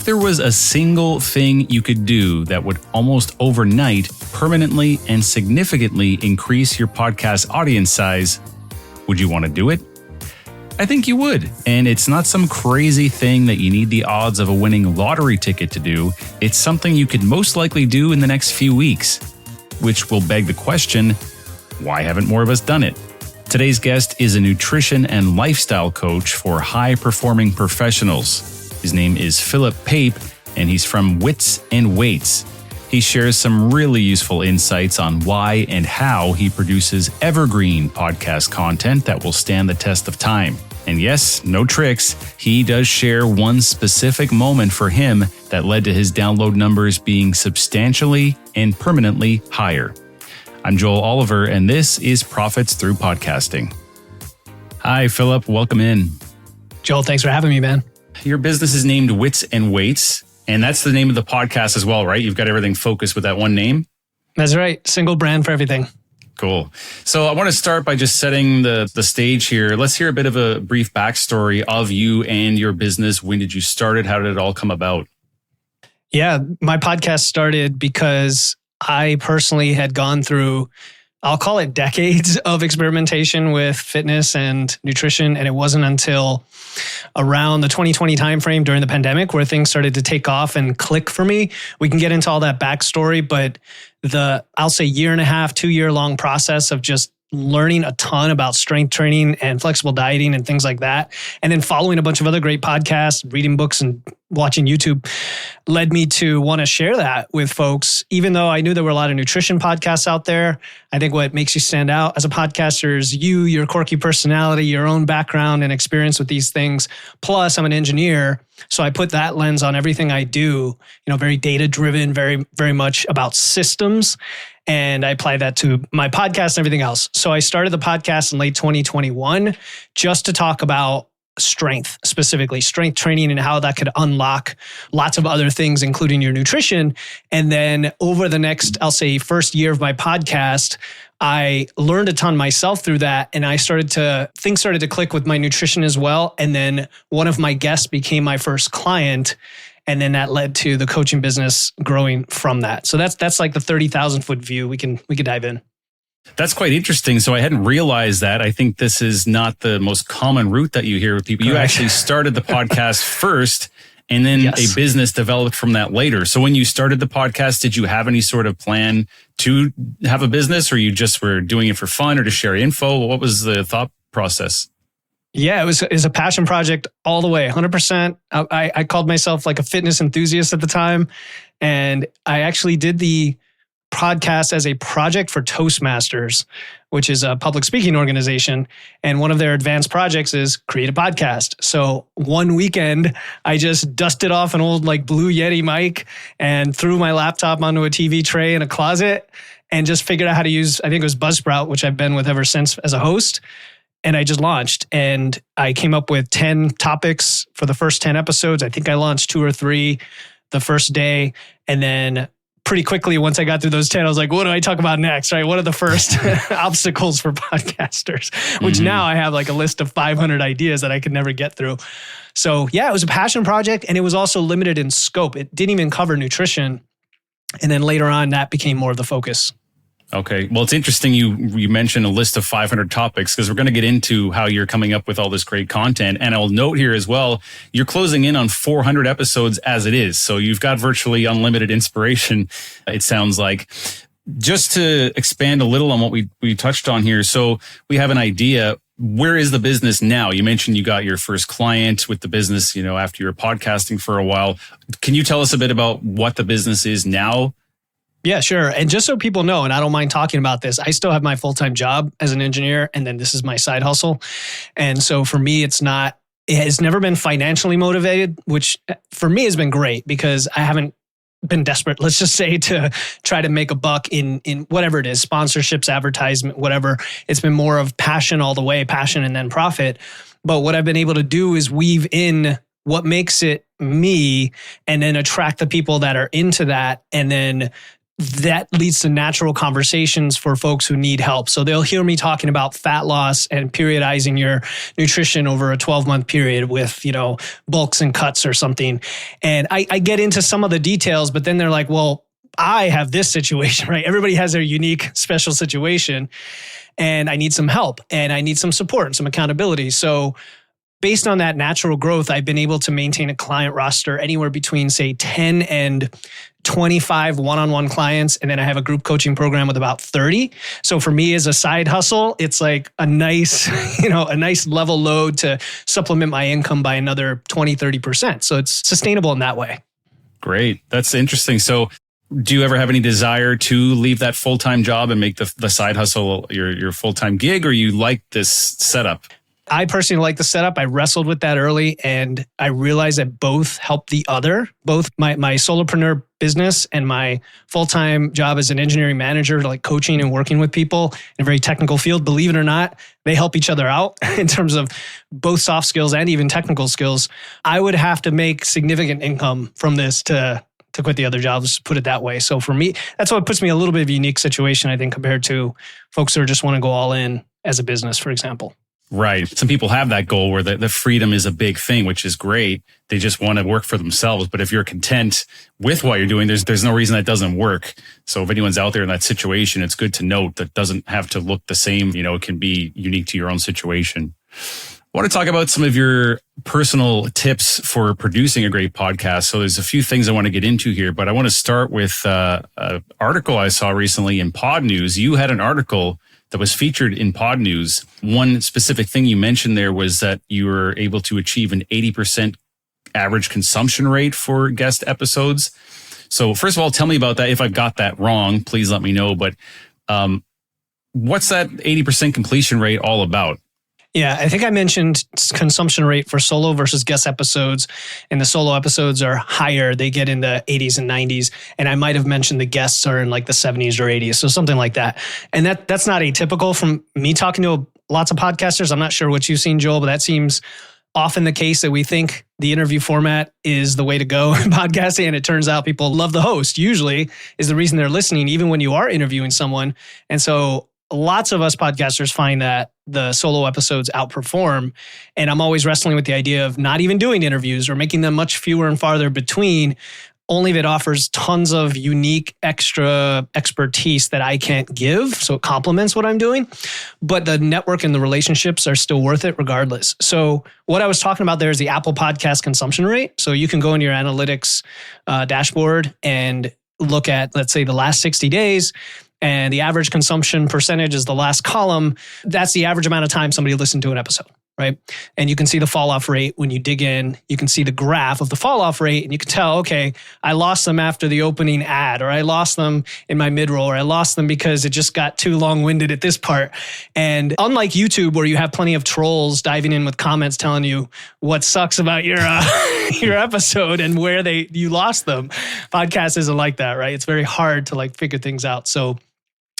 If there was a single thing you could do that would almost overnight permanently and significantly increase your podcast audience size, would you want to do it? I think you would. And it's not some crazy thing that you need the odds of a winning lottery ticket to do. It's something you could most likely do in the next few weeks, which will beg the question, why haven't more of us done it? Today's guest is a nutrition and lifestyle coach for high-performing professionals. His name is Pape, and he's from Wits and Weights. He shares some really useful insights on why and how he produces evergreen podcast content that will stand the test of time. And yes, no tricks, he does share one specific moment for him that led to his download numbers being substantially and permanently higher. I'm Joel Oliver, and this is Profits Through Podcasting. Hi, Philip. Welcome in. Joel, thanks for having me, man. Your business is named Wits and Weights, and that's the name of the podcast as well, right? You've got everything focused with that one name? That's right. Single brand for everything. Cool. So I want to start by just setting the stage here. Let's hear a bit of a brief backstory of you and your business. When did you start it? How did it all come about? Yeah, my podcast started because I personally had gone through, I'll call it decades of experimentation with fitness and nutrition. And it wasn't until around the 2020 timeframe during the pandemic where things started to take off and click for me. We can get into all that backstory, but I'll say 1.5, 2-year long process of just learning a ton about strength training and flexible dieting and things like that. And then following a bunch of other great podcasts, reading books and watching YouTube led me to want to share that with folks. Even though I knew there were a lot of nutrition podcasts out there, I think what makes you stand out as a podcaster is your quirky personality, your own background and experience with these things. Plus, I'm an engineer, so I put that lens on everything I do, very data driven, very, very much about systems. And I apply that to my podcast and everything else. So I started the podcast in late 2021 just to talk about strength, specifically strength training and how that could unlock lots of other things, including your nutrition. And then over the next, I'll say, first year of my podcast, I learned a ton myself through that. And things started to click with my nutrition as well. And then one of my guests became my first client. And then that led to the coaching business growing from that. So that's like the 30,000 foot view. We can dive in. That's quite interesting. So I hadn't realized that. I think this is not the most common route that you hear with people. Correct. You actually started the podcast first, and then a business developed from that later. So when you started the podcast, did you have any sort of plan to have a business, or you just were doing it for fun or to share info? What was the thought process? Yeah, it was a passion project all the way, 100%. I called myself like a fitness enthusiast at the time. And I actually did the podcast as a project for Toastmasters, which is a public speaking organization. And one of their advanced projects is create a podcast. So one weekend, I just dusted off an old Blue Yeti mic and threw my laptop onto a TV tray in a closet and just figured out how to use, I think it was Buzzsprout, which I've been with ever since as a host. And I just launched, and I came up with 10 topics for the first 10 episodes. I think I launched 2 or 3 the first day. And then pretty quickly, once I got through those 10, I was like, what do I talk about next? Right? What are the first obstacles for podcasters? Which now I have a list of 500 ideas that I could never get through. So yeah, it was a passion project, and it was also limited in scope. It didn't even cover nutrition. And then later on, that became more of the focus. Okay. Well, it's interesting you mentioned a list of 500 topics, because we're going to get into how you're coming up with all this great content. And I'll note here as well, you're closing in on 400 episodes as it is. So you've got virtually unlimited inspiration, it sounds like. Just to expand a little on what we touched on here. So we have an idea. Where is the business now? You mentioned you got your first client with the business, after you were podcasting for a while. Can you tell us a bit about what the business is now? Yeah, sure. And just so people know, and I don't mind talking about this, I still have my full-time job as an engineer, and then this is my side hustle. And so for me, it has never been financially motivated, which for me has been great because I haven't been desperate, let's just say, to try to make a buck in whatever it is, sponsorships, advertisement, whatever. It's been more of passion all the way, passion and then profit. But what I've been able to do is weave in what makes it me and then attract the people that are into that, and then that leads to natural conversations for folks who need help. So they'll hear me talking about fat loss and periodizing your nutrition over a 12-month period with, bulks and cuts or something. And I get into some of the details, but then they're like, well, I have this situation, right? Everybody has their unique, special situation, and I need some help and I need some support and some accountability. So based on that natural growth, I've been able to maintain a client roster anywhere between, say, 10 and 25 one-on-one clients. And then I have a group coaching program with about 30. So for me as a side hustle, it's like a nice, a nice level load to supplement my income by another 20, 30%. So it's sustainable in that way. Great. That's interesting. So do you ever have any desire to leave that full-time job and make the side hustle your full-time gig, or you like this setup? I personally like the setup. I wrestled with that early, and I realized that both help the other. Both my solopreneur business and my full-time job as an engineering manager, like coaching and working with people in a very technical field, believe it or not, they help each other out in terms of both soft skills and even technical skills. I would have to make significant income from this to quit the other jobs, put it that way. So for me, that's what puts me in a little bit of a unique situation, I think, compared to folks who just want to go all in as a business, for example. Right. Some people have that goal where the freedom is a big thing, which is great. They just want to work for themselves. But if you're content with what you're doing, there's no reason that doesn't work. So if anyone's out there in that situation, it's good to note that doesn't have to look the same. It can be unique to your own situation. I want to talk about some of your personal tips for producing a great podcast. So there's a few things I want to get into here, but I want to start with an article I saw recently in Pod News. You had an article that was featured in Pod News. One specific thing you mentioned there was that you were able to achieve an 80% average consumption rate for guest episodes. So first of all, tell me about that. If I've got that wrong, please let me know. But what's that 80% completion rate all about? Yeah, I think I mentioned consumption rate for solo versus guest episodes, and the solo episodes are higher. They get in the 80s and 90s, and I might have mentioned the guests are in like the 70s or 80s, so something like that. And that's not atypical from me talking to lots of podcasters. I'm not sure what you've seen, Joel, but that seems often the case that we think the interview format is the way to go in podcasting, and it turns out people love the host, usually is the reason they're listening, even when you are interviewing someone. And so lots of us podcasters find that the solo episodes outperform. And I'm always wrestling with the idea of not even doing interviews or making them much fewer and farther between, only if it offers tons of unique extra expertise that I can't give. So it complements what I'm doing. But the network and the relationships are still worth it regardless. So what I was talking about there is the Apple Podcast consumption rate. So you can go in your analytics dashboard and look at, let's say, the last 60 days. And the average consumption percentage is the last column. That's the average amount of time somebody listened to an episode, right? And you can see the fall off rate when you dig in. You can see the graph of the fall off rate, and you can tell, okay, I lost them after the opening ad, or I lost them in my mid-roll, or I lost them because it just got too long-winded at this part. And unlike YouTube, where you have plenty of trolls diving in with comments telling you what sucks about your your episode and where you lost them, podcast isn't like that, right? It's very hard to figure things out. So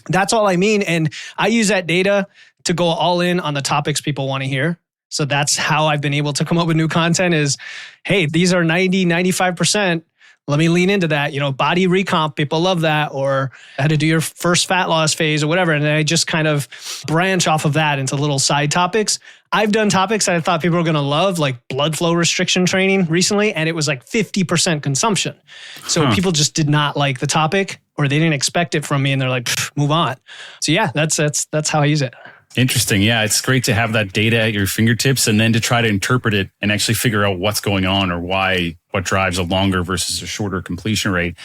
that's all I mean. And I use that data to go all in on the topics people want to hear. So that's how I've been able to come up with new content is, hey, these are 90, 95%. Let me lean into that. Body recomp, people love that, or how to do your first fat loss phase or whatever. And then I just kind of branch off of that into little side topics. I've done topics that I thought people were going to love, like blood flow restriction training recently, and it was like 50% consumption. So people just did not like the topic, or they didn't expect it from me, and they're like, move on. So yeah, that's how I use it. Interesting. Yeah, it's great to have that data at your fingertips and then to try to interpret it and actually figure out what's going on or what drives a longer versus a shorter completion rate.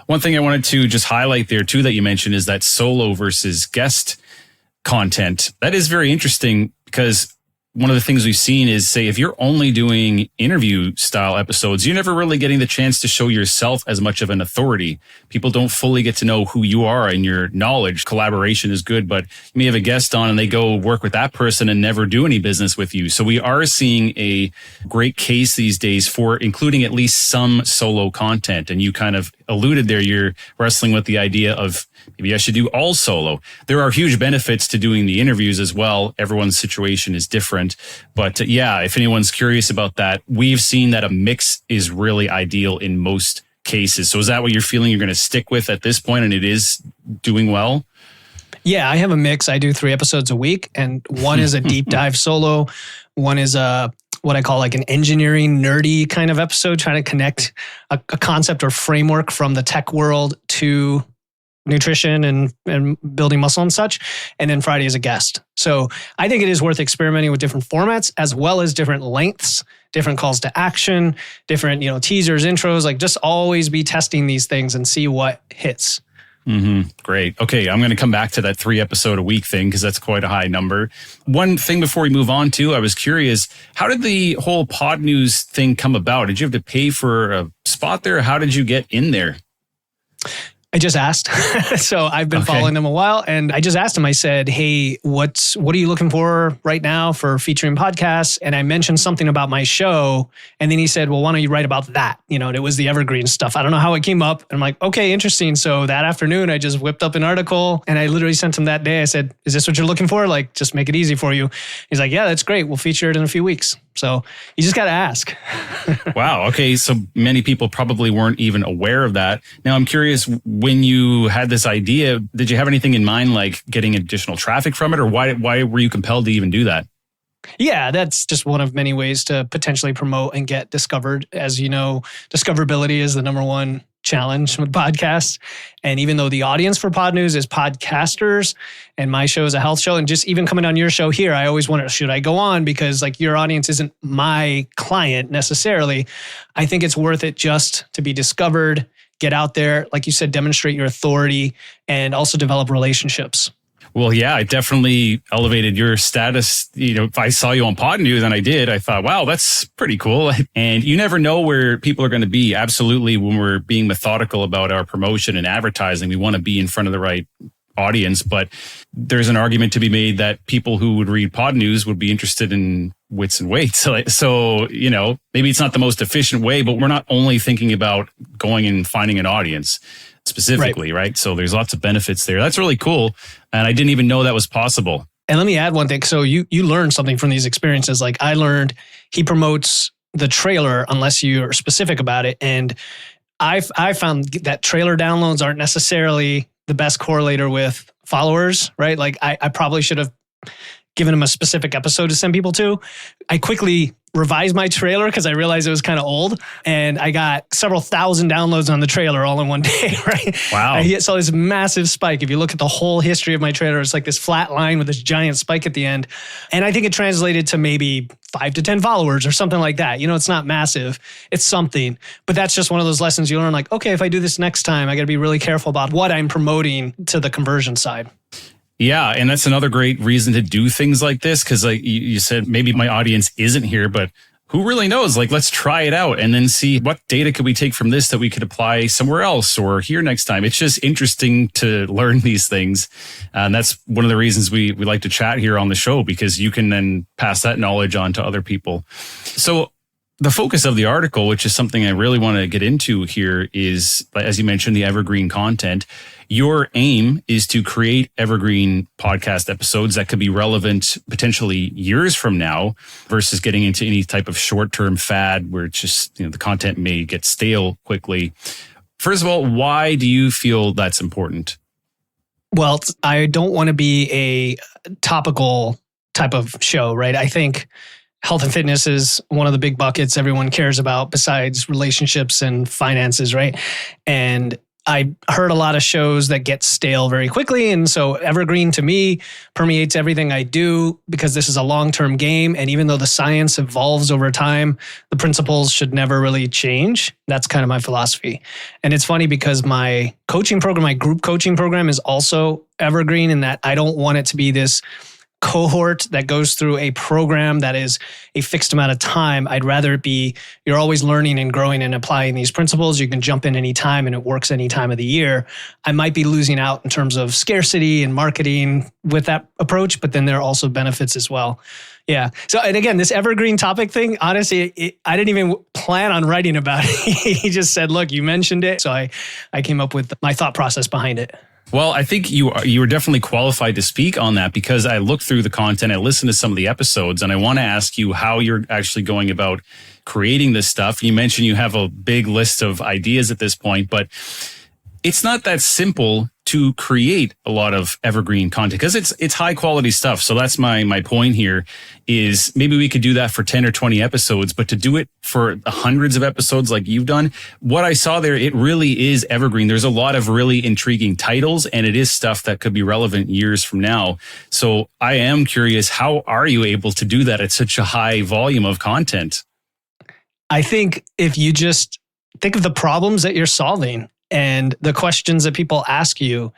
One thing I wanted to just highlight there too that you mentioned is that solo versus guest content. That is very interesting because one of the things we've seen is, say, if you're only doing interview style episodes, you're never really getting the chance to show yourself as much of an authority. People don't fully get to know who you are and your knowledge. Collaboration is good, but you may have a guest on and they go work with that person and never do any business with you. So we are seeing a great case these days for including at least some solo content. And you kind of alluded there, you're wrestling with the idea of maybe I should do all solo. There are huge benefits to doing the interviews as well. Everyone's situation is different. But yeah, if anyone's curious about that, we've seen that a mix is really ideal in most cases. So is that what you're feeling you're going to stick with at this point, and it is doing well? Yeah, I have a mix. I do 3 episodes a week, and one is a deep dive solo. One is what I call like an engineering nerdy kind of episode, trying to connect a concept or framework from the tech world to nutrition and building muscle and such. And then Friday is a guest. So I think it is worth experimenting with different formats as well as different lengths, different calls to action, different, teasers, intros, like just always be testing these things and see what hits. Mm-hmm. Great. Okay, I'm going to come back to that 3 episode a week thing because that's quite a high number. One thing before we move on to, I was curious, how did the whole Pod News thing come about? Did you have to pay for a spot there? How did you get in there? I just asked. So I've been following them a while, and I just asked him, I said, hey, what are you looking for right now for featuring podcasts? And I mentioned something about my show. And then he said, well, why don't you write about that? And it was the evergreen stuff. I don't know how it came up. And I'm like, okay, interesting. So that afternoon, I just whipped up an article and I literally sent him that day. I said, is this what you're looking for? Like, just make it easy for you. He's like, yeah, that's great. We'll feature it in a few weeks. So you just got to ask. Wow. Okay. So many people probably weren't even aware of that. Now I'm curious, when you had this idea, did you have anything in mind, like getting additional traffic from it, or why were you compelled to even do that? Yeah, that's just one of many ways to potentially promote and get discovered. As you know, discoverability is the number one challenge with podcasts. And even though the audience for Pod News is podcasters and my show is a health show, and just even coming on your show here, I always wonder, should I go on? Because like your audience isn't my client necessarily. I think it's worth it just to be discovered, get out there, like you said, demonstrate your authority and also develop relationships. Well, yeah, I definitely elevated your status. If I saw you on Pod News, and I thought, wow, that's pretty cool. And you never know where people are going to be. Absolutely. When we're being methodical about our promotion and advertising, we want to be in front of the right audience. But there's an argument to be made that people who would read Pod News would be interested in wits and weights. So, maybe it's not the most efficient way, but we're not only thinking about going and finding an audience specifically, right? So there's lots of benefits there. That's really cool. And I didn't even know that was possible. And let me add one thing. So you learn something from these experiences. Like I learned he promotes the trailer unless you're specific about it. And I found that trailer downloads aren't necessarily the best correlator with followers, right? Like I probably should have given him a specific episode to send people to. I quickly revised my trailer because I realized it was kind of old, and I got several thousand downloads on the trailer all in one day, right? Wow. I saw this massive spike. If you look at the whole history of my trailer, it's like this flat line with this giant spike at the end. And I think it translated to maybe 5 to 10 followers or something like that. It's not massive. It's something. But that's just one of those lessons you learn, like, okay, if I do this next time, I got to be really careful about what I'm promoting to the conversion side. Yeah, and that's another great reason to do things like this, because like you said, maybe my audience isn't here, but who really knows? Like, let's try it out and then see what data could we take from this that we could apply somewhere else or here next time. It's just interesting to learn these things. And that's one of the reasons we like to chat here on the show, because you can then pass that knowledge on to other people. So the focus of the article, which is something I really want to get into here, is, as you mentioned, the evergreen content. Your aim is to create evergreen podcast episodes that could be relevant potentially years from now versus getting into any type of short-term fad where it's just, the content may get stale quickly. First of all, why do you feel that's important? Well, I don't want to be a topical type of show, right? I think health and fitness is one of the big buckets everyone cares about besides relationships and finances, right? And I heard a lot of shows that get stale very quickly. And so evergreen to me permeates everything I do because this is a long-term game. And even though the science evolves over time, the principles should never really change. That's kind of my philosophy. And it's funny because my coaching program, my group coaching program, is also evergreen in that I don't want it to be this cohort that goes through a program that is a fixed amount of time. I'd rather it be, you're always learning and growing and applying these principles. You can jump in any time and it works any time of the year. I might be losing out in terms of scarcity and marketing with that approach, but then there are also benefits as well. Yeah. So, and again, this evergreen topic thing, honestly, I didn't even plan on writing about it. He just said, look, you mentioned it. So I came up with my thought process behind it. Well, I think you are definitely qualified to speak on that because I looked through the content, I listened to some of the episodes, and I want to ask you how you're actually going about creating this stuff. You mentioned you have a big list of ideas at this point, but it's not that simple to create a lot of evergreen content because it's high quality stuff. So that's my point here is maybe we could do that for 10 or 20 episodes, but to do it for hundreds of episodes like you've done, what I saw there, it really is evergreen. There's a lot of really intriguing titles and it is stuff that could be relevant years from now. So I am curious, how are you able to do that at such a high volume of content? I think if you just think of the problems that you're solving and the questions that people ask you,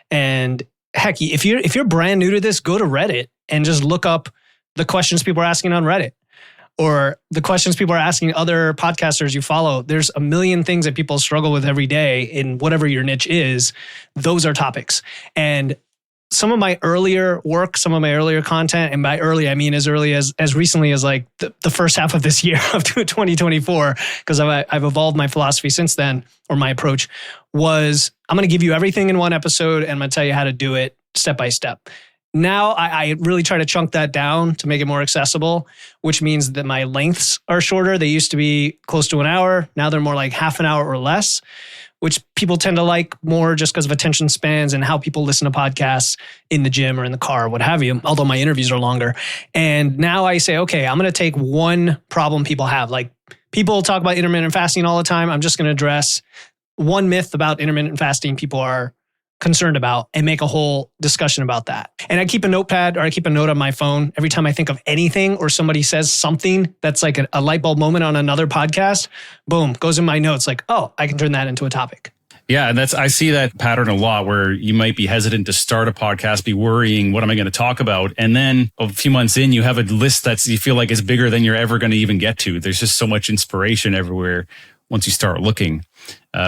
and heck, if you're brand new to this, go to Reddit and just look up the questions people are asking on Reddit or the questions people are asking other podcasters you follow. There's a million things that people struggle with every day in whatever your niche is. Those are topics. And some of my earlier work, some of my earlier content, and by early, I mean as early as recently as like the first half of this year of 2024, because I've evolved my philosophy since then, or my approach was, I'm going to give you everything in one episode and I'm going to tell you how to do it step by step. Now I really try to chunk that down to make it more accessible, which means that my lengths are shorter. They used to be close to an hour. Now they're more like half an hour or less, which people tend to like more just because of attention spans and how people listen to podcasts in the gym or in the car or what have you, although my interviews are longer. And now I say, okay, I'm going to take one problem people have. Like people talk about intermittent fasting all the time. I'm just going to address one myth about intermittent fasting people are concerned about and make a whole discussion about that. And I keep a notepad or I keep a note on my phone every time I think of anything or somebody says something that's like a light bulb moment on another podcast, boom, goes in my notes like, oh, I can turn that into a topic. Yeah, and I see that pattern a lot where you might be hesitant to start a podcast, be worrying, what am I going to talk about? And then a few months in, you have a list that you feel like is bigger than you're ever going to even get to. There's just so much inspiration everywhere once you start looking.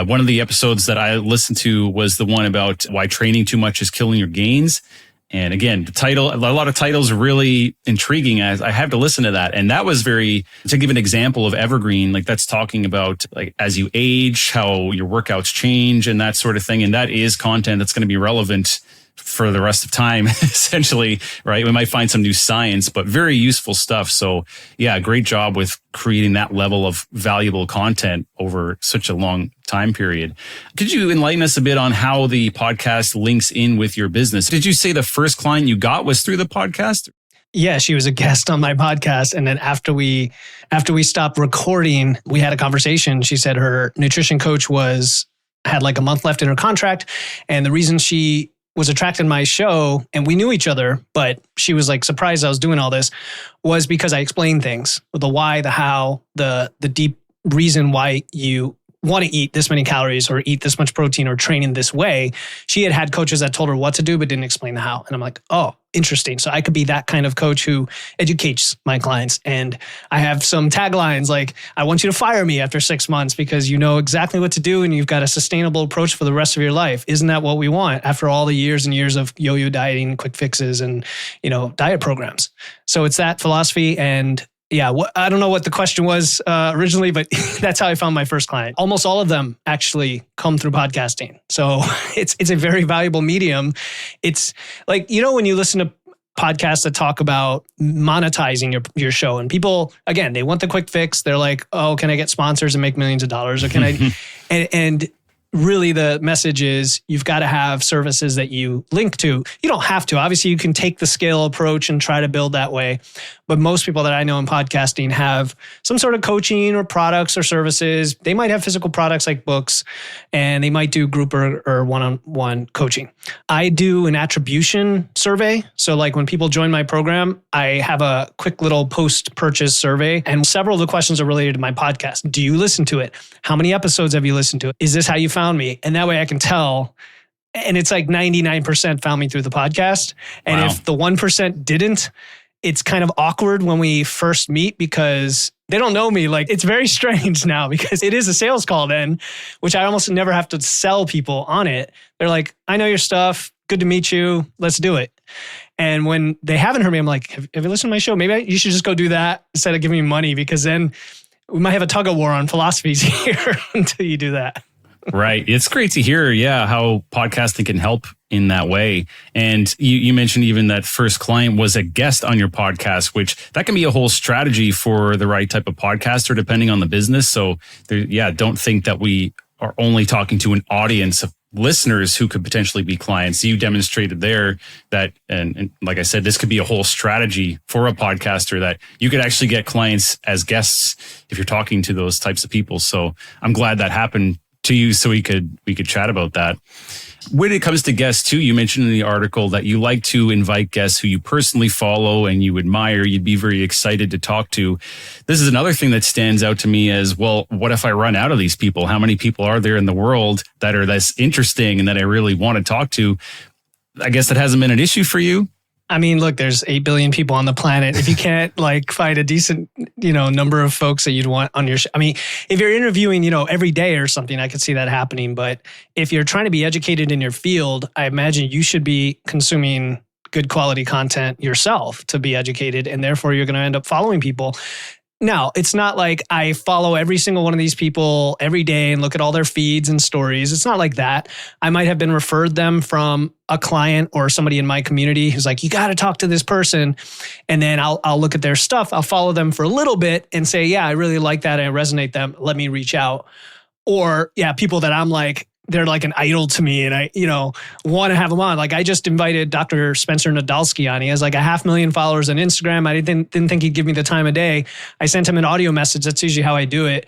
One of the episodes that I listened to was the one about why training too much is killing your gains. And again, the title, a lot of titles are really intriguing. I have to listen to that. And that was to give an example of evergreen, like that's talking about like as you age, how your workouts change and that sort of thing. And that is content that's going to be relevant for the rest of time, essentially, right? We might find some new science, but very useful stuff. So yeah, great job with creating that level of valuable content over such a long time period. Could you enlighten us a bit on how the podcast links in with your business? Did you say the first client you got was through the podcast? Yeah, she was a guest on my podcast. And then after we stopped recording, we had a conversation. She said her nutrition coach had like a month left in her contract. And the reason she was attracted to my show, and we knew each other, but she was like surprised I was doing all this, was because I explained things, the why, the how, the deep reason why you want to eat this many calories or eat this much protein or train in this way. She had coaches that told her what to do, but didn't explain the how. And I'm like, oh, interesting. So I could be that kind of coach who educates my clients. And I have some taglines like, I want you to fire me after 6 months because you know exactly what to do and you've got a sustainable approach for the rest of your life. Isn't that what we want after all the years and years of yo-yo dieting, quick fixes, and diet programs? So it's that philosophy. And yeah, I don't know what the question was originally, but that's how I found my first client. Almost all of them actually come through podcasting. So it's a very valuable medium. It's like, when you listen to podcasts that talk about monetizing your show, and people, again, they want the quick fix. They're like, oh, can I get sponsors and make millions of dollars? Or can I? And really the message is you've got to have services that you link to. You don't have to. Obviously, you can take the scale approach and try to build that way. But most people that I know in podcasting have some sort of coaching or products or services. They might have physical products like books, and they might do group or one-on-one coaching. I do an attribution survey. So like when people join my program, I have a quick little post-purchase survey, and several of the questions are related to my podcast. Do you listen to it? How many episodes have you listened to? Is this how you found me? And that way I can tell. And it's like 99% found me through the podcast. And if the 1% didn't, it's kind of awkward when we first meet because they don't know me. Like, it's very strange now because it is a sales call then, which I almost never have to sell people on it. They're like, I know your stuff. Good to meet you. Let's do it. And when they haven't heard me, I'm like, have you listened to my show? Maybe you should just go do that instead of giving me money, because then we might have a tug of war on philosophies here until you do that. Right. It's great to hear, how podcasting can help in that way. And you mentioned even that first client was a guest on your podcast, which that can be a whole strategy for the right type of podcaster, depending on the business. So don't think that we are only talking to an audience of listeners who could potentially be clients. You demonstrated there that, and like I said, this could be a whole strategy for a podcaster that you could actually get clients as guests if you're talking to those types of people. So I'm glad that happened to you, so we could chat about that. When it comes to guests too, you mentioned in the article that you like to invite guests who you personally follow and you admire, you'd be very excited to talk to. This is another thing that stands out to me as, well, what if I run out of these people? How many people are there in the world that are this interesting and that I really want to talk to? I guess that hasn't been an issue for you. I mean, look, there's 8 billion people on the planet. If you can't find a decent, number of folks that you'd want on your show. I mean, if you're interviewing, every day or something, I could see that happening. But if you're trying to be educated in your field, I imagine you should be consuming good quality content yourself to be educated. And therefore, you're going to end up following people. Now, it's not like I follow every single one of these people every day and look at all their feeds and stories. It's not like that. I might have been referred them from a client or somebody in my community who's like, you got to talk to this person. And then I'll look at their stuff. I'll follow them for a little bit and say, yeah, I really like that. I resonate them. Let me reach out. Or people that I'm like, they're like an idol to me and I, want to have them on. Like I just invited Dr. Spencer Nadolsky on. He has like 500,000 followers on Instagram. I didn't think he'd give me the time of day. I sent him an audio message. That's usually how I do it.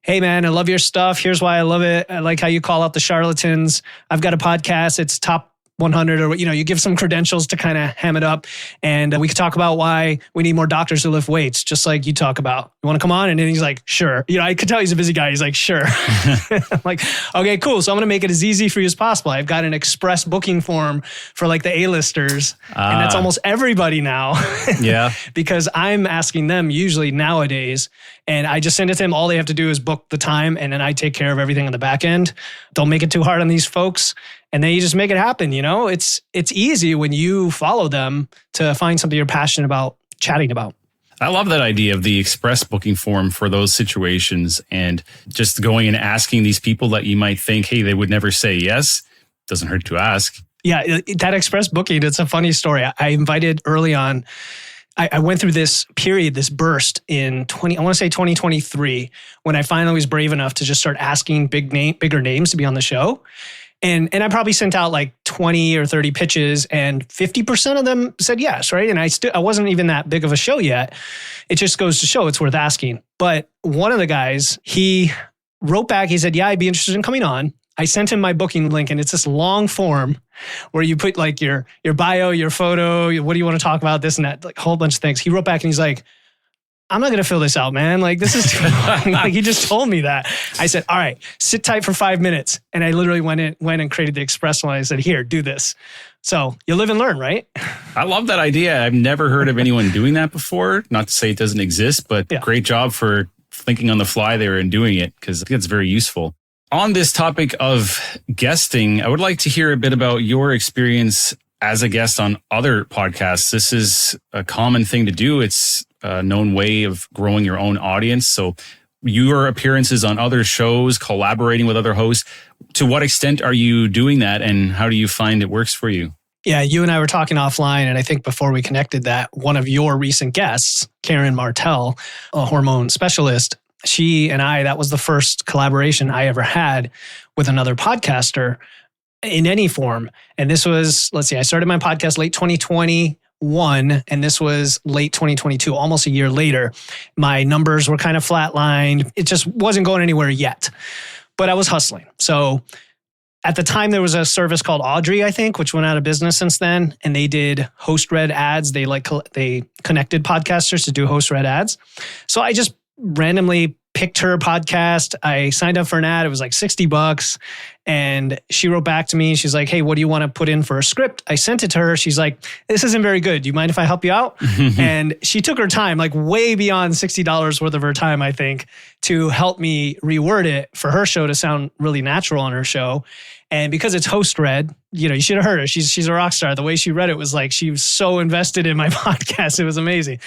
Hey man, I love your stuff. Here's why I love it. I like how you call out the charlatans. I've got a podcast. It's top 100 or, you give some credentials to kind of ham it up. And we could talk about why we need more doctors who lift weights, just like you talk about. You want to come on? And then he's like, sure. I could tell he's a busy guy. He's like, sure. I'm like, okay, cool. So I'm going to make it as easy for you as possible. I've got an express booking form for like the A-listers. And that's almost everybody now. Yeah. Because I'm asking them usually nowadays. And I just send it to them. All they have to do is book the time. And then I take care of everything on the back end. Don't make it too hard on these folks. And then you just make it happen. It's easy when you follow them to find something you're passionate about chatting about. I love that idea of the express booking form for those situations and just going and asking these people that you might think, hey, they would never say yes. Doesn't hurt to ask. Yeah, that express booking, it's a funny story. I invited early on, I went through this period, this burst in 2023, when I finally was brave enough to just start asking bigger names to be on the show. And I probably sent out like 20 or 30 pitches and 50% of them said yes, right? And I wasn't even that big of a show yet. It just goes to show it's worth asking. But one of the guys, he wrote back, he said, yeah, I'd be interested in coming on. I sent him my booking link and it's this long form where you put like your bio, your photo, what do you want to talk about, this and that, like a whole bunch of things. He wrote back and he's like, I'm not going to fill this out, man. Like, this is too long. Like, he just told me that. I said, all right, sit tight for 5 minutes. And I literally went and created the express one. I said, here, do this. So you live and learn, right? I love that idea. I've never heard of anyone doing that before. Not to say it doesn't exist, but Great job for thinking on the fly there and doing it, because I think it's very useful. On this topic of guesting, I would like to hear a bit about your experience as a guest on other podcasts. This is a common thing to do. It's a known way of growing your own audience. So your appearances on other shows, collaborating with other hosts, to what extent are you doing that and how do you find it works for you? Yeah, you and I were talking offline, and I think before we connected that one of your recent guests, Karen Martell, a hormone specialist, she and I, that was the first collaboration I ever had with another podcaster in any form. And this was, I started my podcast late 2021, and this was late 2022, almost a year later. My numbers were kind of flatlined. It just wasn't going anywhere yet, but I was hustling. So at the time, there was a service called Audrey, I think, which went out of business since then. And they did host-read ads. They connected podcasters to do host-read ads. So I just randomly picked her podcast. I signed up for an ad. It was like $60. And she wrote back to me. She's like, hey, what do you want to put in for a script? I sent it to her. She's like, this isn't very good. Do you mind if I help you out? And she took her time, like way beyond $60 worth of her time, I think, to help me reword it for her show to sound really natural on her show. And because it's host read, you should have heard her. She's a rock star. The way she read it was like, she was so invested in my podcast. It was amazing.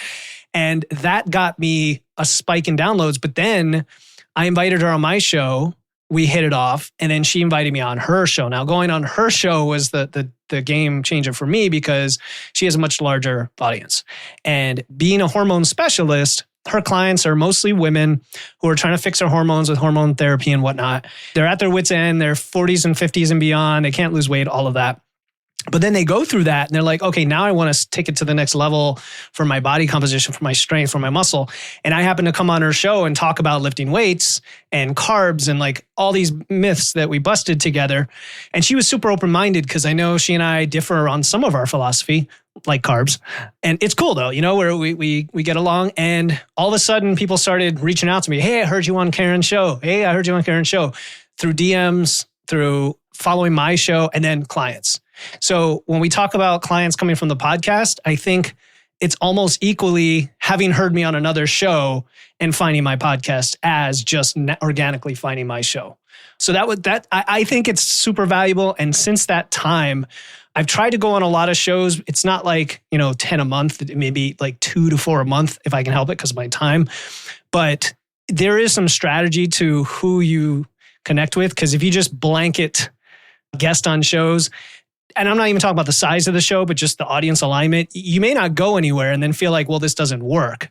And that got me a spike in downloads. But then I invited her on my show we hit it off, and then she invited me on her show. Now, going on her show was the game changer for me because she has a much larger audience. And being a hormone specialist, her clients are mostly women who are trying to fix their hormones with hormone therapy and whatnot. They're at their wits' end, they're 40s and 50s and beyond. They can't lose weight, all of that. But then they go through that and they're like, okay, now I want to take it to the next level for my body composition, for my strength, for my muscle. And I happen to come on her show and talk about lifting weights and carbs and like all these myths that we busted together. And she was super open-minded because I know she and I differ on some of our philosophy, like carbs. And it's cool though, you know, where we get along. And all of a sudden people started reaching out to me. Hey, I heard you on Karen's show. Hey, I heard you on Karen's show. Through DMs, through following my show, and then clients. So when we talk about clients coming from the podcast, I think it's almost equally having heard me on another show and finding my podcast as just organically finding my show. So I think it's super valuable. And since that time, I've tried to go on a lot of shows. It's not like, 10 a month, maybe like 2 to 4 a month if I can help it because of my time. But there is some strategy to who you connect with. Because if you just blanket guest on shows, and I'm not even talking about the size of the show, but just the audience alignment, you may not go anywhere and then feel like, well, this doesn't work.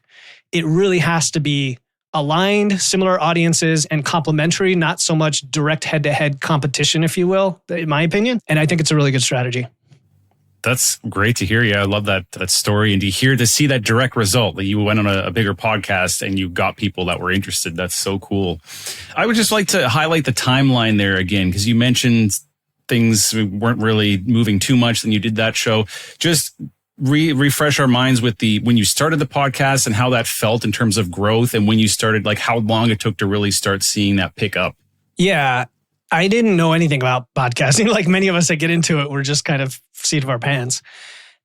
It really has to be aligned, similar audiences, and complementary, not so much direct head-to-head competition, if you will, in my opinion. And I think it's a really good strategy. That's great to hear. Yeah, I love that story. And to see that direct result that you went on a bigger podcast and you got people that were interested. That's so cool. I would just like to highlight the timeline there again, because you mentioned things weren't really moving too much when you did that show. Just refresh our minds with when you started the podcast and how that felt in terms of growth, and when you started, like how long it took to really start seeing that pick up. Yeah, I didn't know anything about podcasting. Like many of us that get into it, we're just kind of seat of our pants.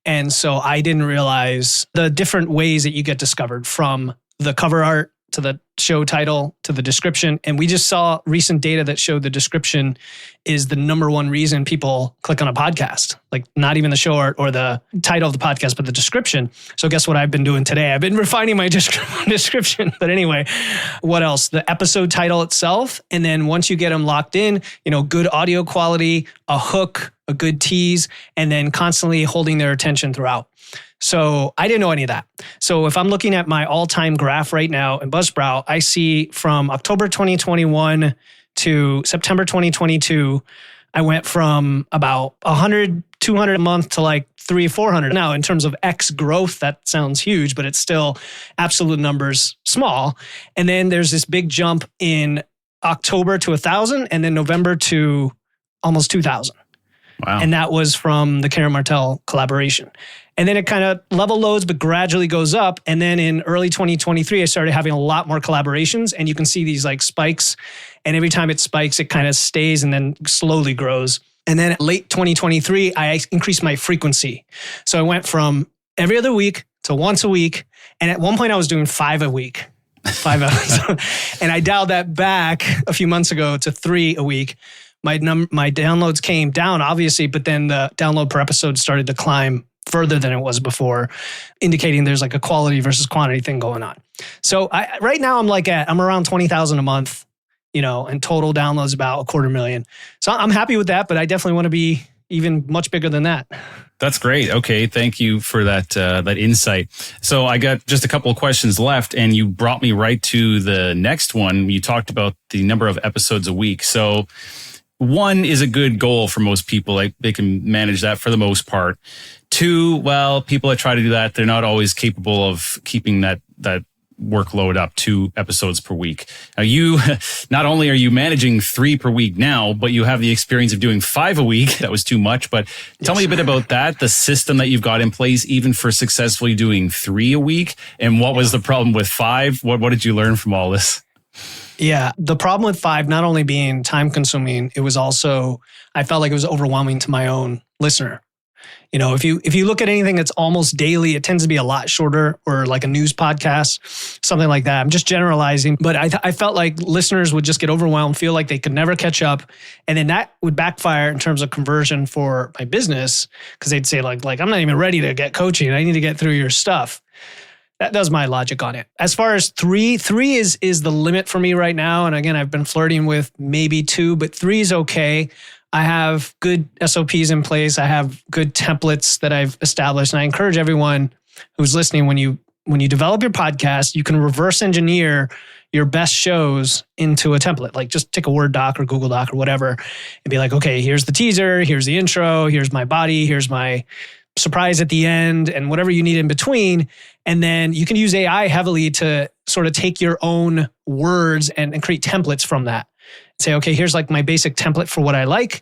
And so I didn't realize the different ways that you get discovered, from the cover art to the show title to the description. And we just saw recent data that showed the description is the number one reason people click on a podcast. Like not even the show art or the title of the podcast, but the description. So guess what I've been doing today? I've been refining my description. But anyway, what else? The episode title itself. And then once you get them locked in, good audio quality, a hook, a good tease, and then constantly holding their attention throughout. So I didn't know any of that. So if I'm looking at my all-time graph right now in Buzzsprout, I see from October 2021 to September 2022, I went from about 100, 200 a month to like 300, 400. Now, in terms of X growth, that sounds huge, but it's still absolute numbers small. And then there's this big jump in October to 1,000, and then November to almost 2,000. Wow. And that was from the Karen Martell collaboration. And then it kind of level loads, but gradually goes up. And then in early 2023, I started having a lot more collaborations, and you can see these like spikes. And every time it spikes, it kind of stays and then slowly grows. And then late 2023, I increased my frequency. So I went from every other week to once a week. And at one point I was doing 5 a week, 5 hours. And I dialed that back a few months ago to 3 a week. My downloads came down, obviously, but then the download per episode started to climb further than it was before, indicating there's like a quality versus quantity thing going on. So right now I'm around 20,000 a month, and total downloads about 250,000. So I'm happy with that, but I definitely want to be even much bigger than that. That's great. Okay, thank you for that insight. So I got just a couple of questions left, and you brought me right to the next one. You talked about the number of episodes a week. So 1 is a good goal for most people. Like they can manage that for the most part. 2, well, people that try to do that, they're not always capable of keeping that workload up, 2 episodes per week. Now you, not only are you managing 3 per week now, but you have the experience of doing 5 a week. That was too much, but tell me a bit about that, the system that you've got in place, even for successfully doing 3 a week. And what was the problem with 5? What did you learn from all this? Yeah. The problem with 5, not only being time consuming, it was also, I felt like it was overwhelming to my own listener. If you look at anything that's almost daily, it tends to be a lot shorter, or like a news podcast, something like that. I'm just generalizing, but I felt like listeners would just get overwhelmed, feel like they could never catch up. And then that would backfire in terms of conversion for my business, because they'd say like, I'm not even ready to get coaching. I need to get through your stuff. That was my logic on it. As far as three is the limit for me right now. And again, I've been flirting with maybe 2, but 3 is okay. I have good SOPs in place. I have good templates that I've established. And I encourage everyone who's listening, when you develop your podcast, you can reverse engineer your best shows into a template. Like just take a Word doc or Google Doc or whatever and be like, okay, here's the teaser, here's the intro, here's my body, here's my surprise at the end, and whatever you need in between. And then you can use AI heavily to sort of take your own words and create templates from that. Say, okay, here's like my basic template for what I like.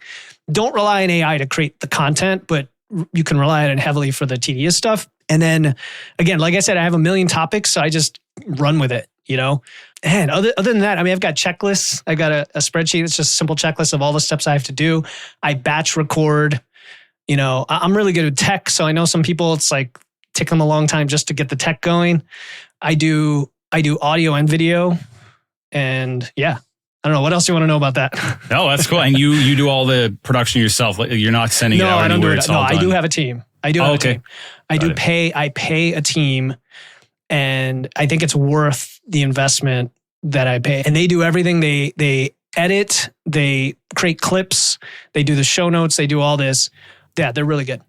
Don't rely on AI to create the content, but you can rely on it heavily for the tedious stuff. And then again, like I said, I have a million topics, so I just run with it, And other than that, I mean, I've got checklists. I got a spreadsheet. It's just a simple checklist of all the steps I have to do. I batch record. I'm really good with tech. So I know some people, it's like take them a long time just to get the tech going. I do audio and video. And yeah, I don't know. What else do you want to know about that? No, that's cool. And you do all the production yourself. You're not sending it out I don't anywhere. do it. No, I do have a team. I pay a team, and I think it's worth the investment that I pay. And they do everything. They edit, they create clips, they do the show notes, they do all this. Yeah, they're really good.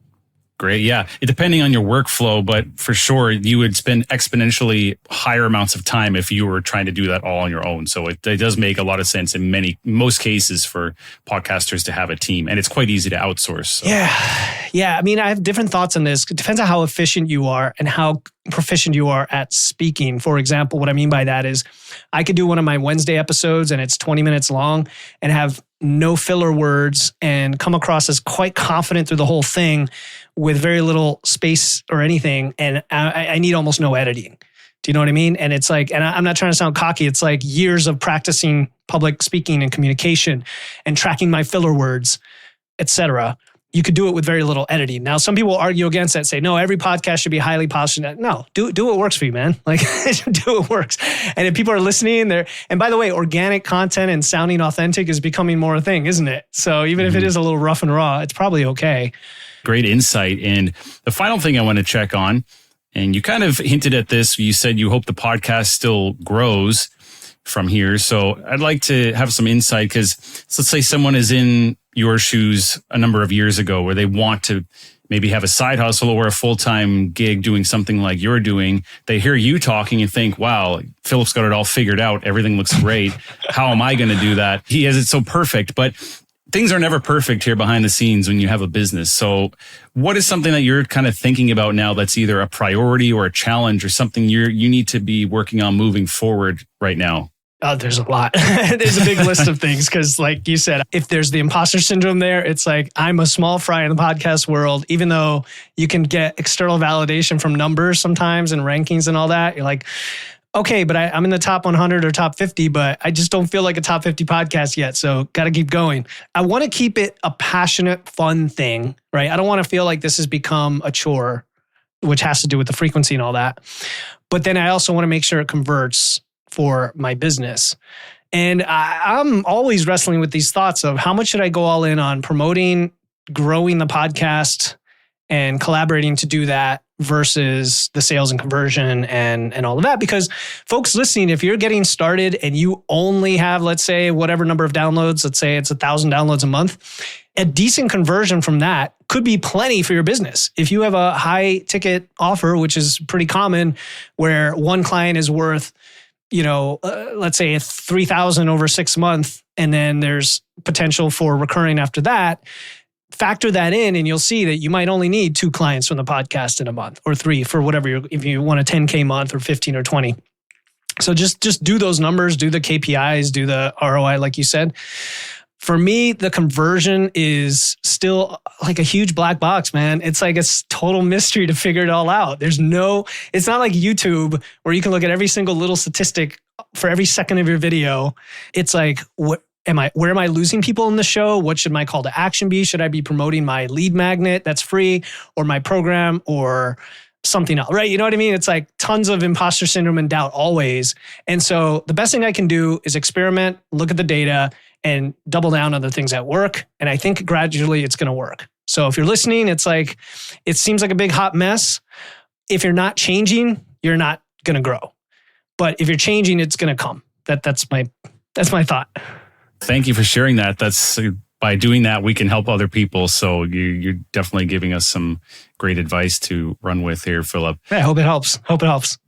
Great. Yeah. Depending on your workflow, but for sure, you would spend exponentially higher amounts of time if you were trying to do that all on your own. So it does make a lot of sense in most cases for podcasters to have a team, and it's quite easy to outsource. So. Yeah. I mean, I have different thoughts on this. It depends on how efficient you are and how proficient you are at speaking. For example, what I mean by that is I could do one of my Wednesday episodes and it's 20 minutes long and have no filler words and come across as quite confident through the whole thing with very little space or anything. And I need almost no editing. Do you know what I mean? And it's like, and I'm not trying to sound cocky. It's like years of practicing public speaking and communication and tracking my filler words, etc. You could do it with very little editing. Now, some people argue against that, say, no, every podcast should be highly polished. No, do what works for you, man. Like, do what works. And if people are listening, and by the way, organic content and sounding authentic is becoming more a thing, isn't it? So even if it is a little rough and raw, it's probably okay. Great insight. And the final thing I want to check on, and you kind of hinted at this, you said you hope the podcast still grows from here. So I'd like to have some insight because let's say someone is in your shoes a number of years ago where they want to maybe have a side hustle or a full-time gig doing something like you're doing. They hear you talking and think, wow, Philip's got it all figured out. Everything looks great. How am I going to do that? He has it so perfect. But things are never perfect here behind the scenes when you have a business. So what is something that you're kind of thinking about now that's either a priority or a challenge or something you need to be working on moving forward right now? Oh, there's a lot. There's a big list of things because like you said, if there's the imposter syndrome there, it's like I'm a small fry in the podcast world, even though you can get external validation from numbers sometimes and rankings and all that. You're like, okay, but I'm in the top 100 or top 50, but I just don't feel like a top 50 podcast yet. So got to keep going. I want to keep it a passionate, fun thing, right? I don't want to feel like this has become a chore, which has to do with the frequency and all that. But then I also want to make sure it converts for my business. And I'm always wrestling with these thoughts of how much should I go all in on promoting, growing the podcast and collaborating to do that versus the sales and conversion and all of that. Because folks listening, if you're getting started and you only have, let's say, whatever number of downloads, let's say it's 1,000 downloads a month, a decent conversion from that could be plenty for your business. If you have a high ticket offer, which is pretty common, where one client is worth let's say 3,000 over 6 months, and then there's potential for recurring after that. Factor that in, and you'll see that you might only need 2 clients from the podcast in a month, or 3 for whatever if you want a 10K month or 15 or 20. So just do those numbers, do the KPIs, do the ROI, like you said. For me, the conversion is still like a huge black box, man. It's like it's total mystery to figure it all out. It's not like YouTube where you can look at every single little statistic for every second of your video. It's like, where am I losing people in the show? What should my call to action be? Should I be promoting my lead magnet that's free, or my program, or something else, right? You know what I mean? It's like tons of imposter syndrome and doubt always. And so the best thing I can do is experiment, look at the data, and double down on the things that work. And I think gradually it's going to work. So if you're listening, it's like, it seems like a big hot mess. If you're not changing, you're not going to grow. But if you're changing, it's going to come. That's my thought. Thank you for sharing that. That's by doing that, we can help other people. So you're definitely giving us some great advice to run with here, Philip. I hope it helps.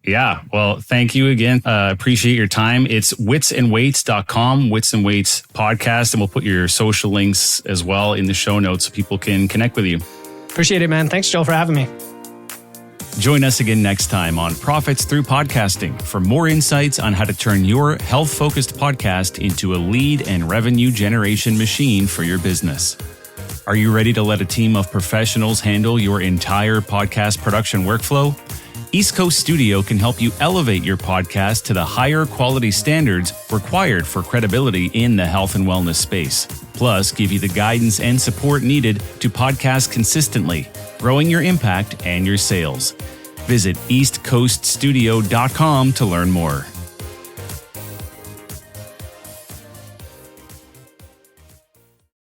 Yeah. Well, thank you again. Appreciate your time. It's witsandweights.com, Wits and Weights podcast. And we'll put your social links as well in the show notes so people can connect with you. Appreciate it, man. Thanks, Joe, for having me. Join us again next time on Profits Through Podcasting for more insights on how to turn your health-focused podcast into a lead and revenue generation machine for your business. Are you ready to let a team of professionals handle your entire podcast production workflow? East Coast Studio can help you elevate your podcast to the higher quality standards required for credibility in the health and wellness space. Plus, give you the guidance and support needed to podcast consistently, growing your impact and your sales. Visit eastcoaststudio.com to learn more.